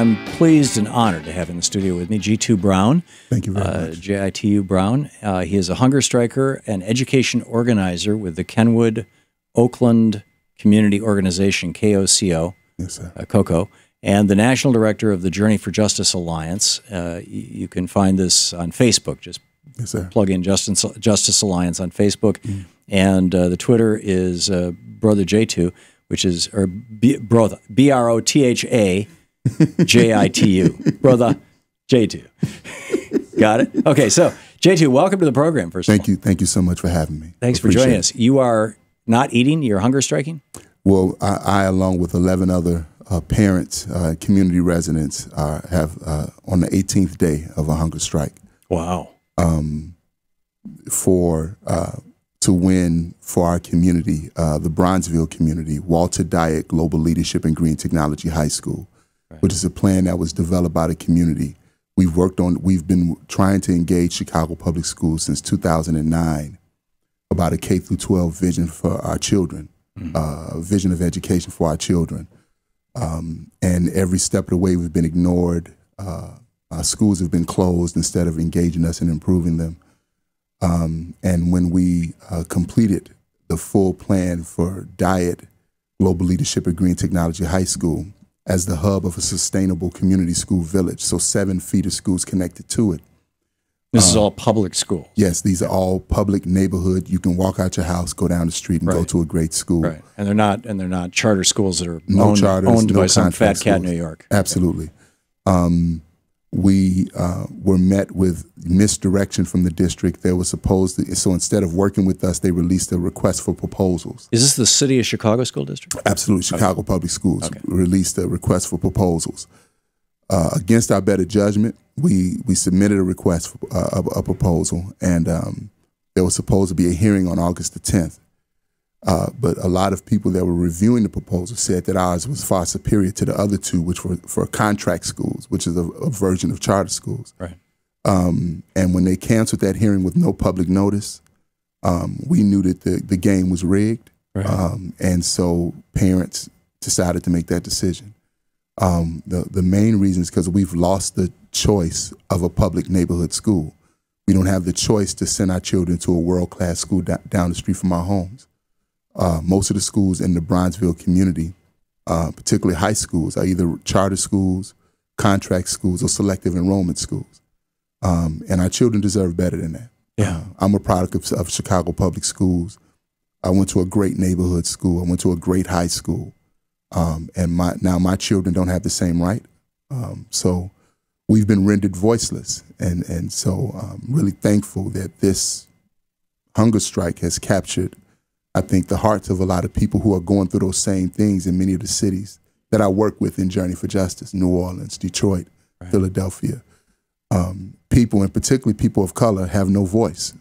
I'm pleased and honored to have in the studio with me Jitu Brown. Thank you very much. Jitu Brown. He is a hunger striker and education organizer with the Kenwood Oakland Community Organization, KOCO, Yes, sir. KOCO, and the national director of the Journey for Justice Alliance. You can find this on Facebook. Just Yes, sir. plug in Justice Alliance on Facebook. And the Twitter is Brother Jitu, which is, or Brother, BROTHA JITU. Brother Jitu. Got it? Okay, so Jitu, welcome to the program, first of all. Thank you so much for having me. Thanks for joining us. You are not eating, you're hunger striking? Well, I along with 11 other parents, community residents, have on the 18th day of a hunger strike. Wow. To win for our community, the Bronzeville community, Walter Dyett Global Leadership and Green Technology High School, right, which is a plan that was developed by the community. We've been trying to engage Chicago Public Schools since 2009 about a K through 12 vision for our children, vision of education for our children. And every step of the way we've been ignored. Our schools have been closed instead of engaging us and improving them. And when we completed the full plan for Dyett Global Leadership and Green Technology High School as the hub of a sustainable community school village, so 7 feeder schools connected to it. This is all public schools? Yes, these are all public neighborhood. You can walk out your house, go down the street, and go to a great school. Right, and they're not charter schools that are owned by some fat cat in New York. Absolutely. We were met with misdirection from the district. They were supposed to, so instead of working with us, they released a request for proposals. Is this the City of Chicago School District? Absolutely. Chicago Public Schools released a request for proposals. Against our better judgment, we submitted a request for a proposal, and there was supposed to be a hearing on August the 10th. But a lot of people that were reviewing the proposal said that ours was far superior to the other two, which were for contract schools, which is a version of charter schools. Right. And when they canceled that hearing with no public notice, we knew that the game was rigged. Right. And so parents decided to make that decision. The main reason is because we've lost the choice of a public neighborhood school. We don't have the choice to send our children to a world-class school down the street from our homes. Most of the schools in the Bronzeville community, particularly high schools, are either charter schools, contract schools, or selective enrollment schools. And our children deserve better than that. Yeah. I'm a product of Chicago Public Schools. I went to a great neighborhood school. I went to a great high school. And now my children don't have the same right. So we've been rendered voiceless. And so I'm really thankful that this hunger strike has captured, I think, the hearts of a lot of people who are going through those same things in many of the cities that I work with in Journey for Justice, New Orleans, Detroit, right, Philadelphia. People, and particularly people of color, have no voice.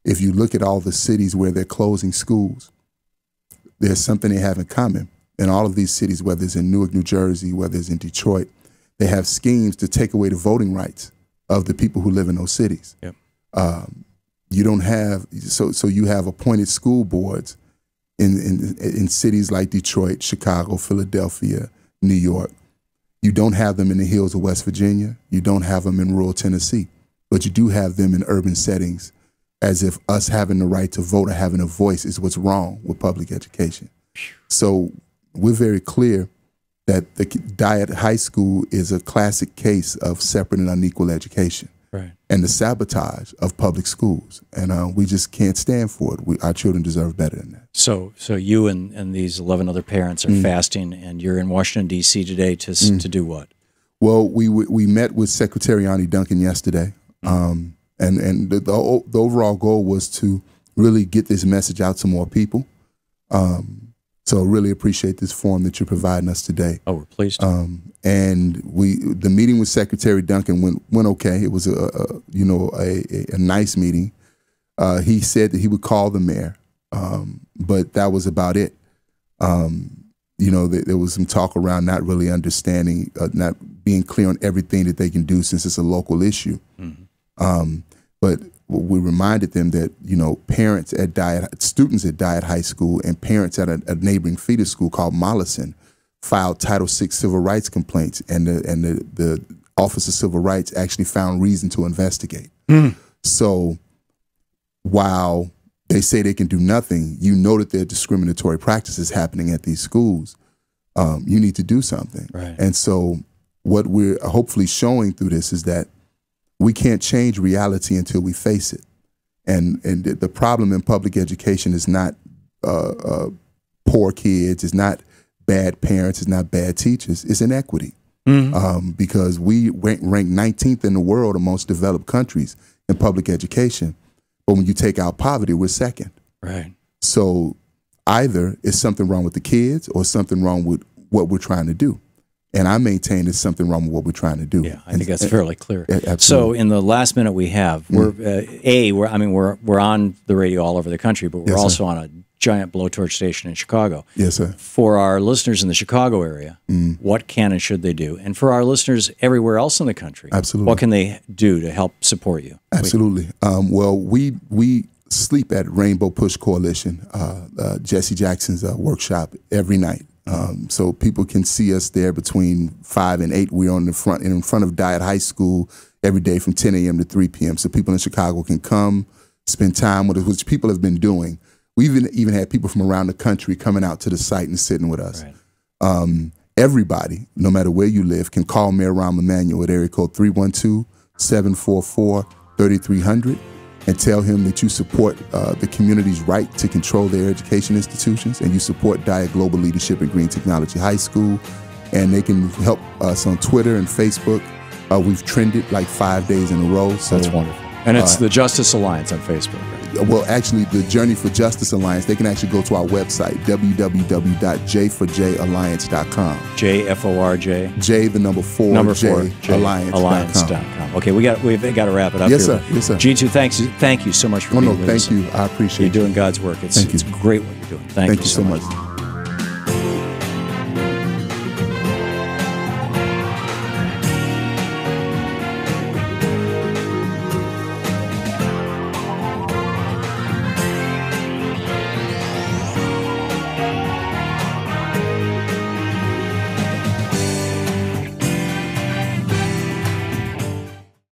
If you look at all the cities where they're closing schools, there's something they have in common. In all of these cities, whether it's in Newark, New Jersey, whether it's in Detroit, they have schemes to take away the voting rights of the people who live in those cities. Yep. You don't have, so you have appointed school boards in cities like Detroit, Chicago, Philadelphia, New York. You don't have them in the hills of West Virginia. You don't have them in rural Tennessee, but you do have them in urban settings, as if us having the right to vote or having a voice is what's wrong with public education. So we're very clear that the Dyett High School is a classic case of separate and unequal education. Right. And the sabotage of public schools. And we just can't stand for it. Our children deserve better than that. So you and these 11 other parents are fasting, and you're in Washington, D.C. today to do what? Well, we met with Secretary Ani Duncan yesterday. And the overall goal was to really get this message out to more people. So I really appreciate this forum that you're providing us today. Oh, we're pleased. And the meeting with Secretary Duncan went okay. It was a nice meeting. He said that he would call the mayor, but that was about it. There was some talk around not really understanding, not being clear on everything that they can do since it's a local issue. But we reminded them that, parents at students at Dyett High School and parents at a neighboring feeder school called Mollison filed Title VI civil rights complaints, and the Office of Civil Rights actually found reason to investigate. So while they say they can do nothing, you know that there are discriminatory practices happening at these schools. You need to do something. Right. And so what we're hopefully showing through this is that we can't change reality until we face it. And the problem in public education is not poor kids, it's not bad parents, it's not bad teachers, it's inequity. Because we rank 19th in the world amongst developed countries in public education. But when you take out poverty, we're second. Right. So either it's something wrong with the kids or something wrong with what we're trying to do. And I maintain there's something wrong with what we're trying to do. Yeah, I think that's fairly clear. Absolutely. So in the last minute we have, we're on the radio all over the country, but we're also on a giant blowtorch station in Chicago. Yes, sir. For our listeners in the Chicago area, what can and should they do? And for our listeners everywhere else in the country, absolutely, what can they do to help support you? Absolutely. Well, we sleep at Rainbow Push Coalition, Jesse Jackson's workshop every night. So people can see us there between 5 and 8. We're in front of Dyett High School every day from 10 a.m. to 3 p.m. So people in Chicago can come, spend time with us, which people have been doing. We've even had people from around the country coming out to the site and sitting with us. Right. Everybody, no matter where you live, can call Mayor Rahm Emanuel at area code 312-744-3300 and tell him that you support the community's right to control their education institutions, and you support Dyett Global Leadership at Green Technology High School. And they can help us on Twitter and Facebook. We've trended like 5 days in a row. So that's wonderful. And it's the Justice Alliance on Facebook, right? Well, actually, the Journey for Justice Alliance, they can actually go to our website, www.j4jalliance.com. J-F-O-R-J? J, the number 4, Alliance.com. Okay, we've got to wrap it up yes, here. Yes, sir. Jitu, thank you so much for being with us. Thank you. I appreciate You're doing God's work. It's great what you're doing. Thank you so much.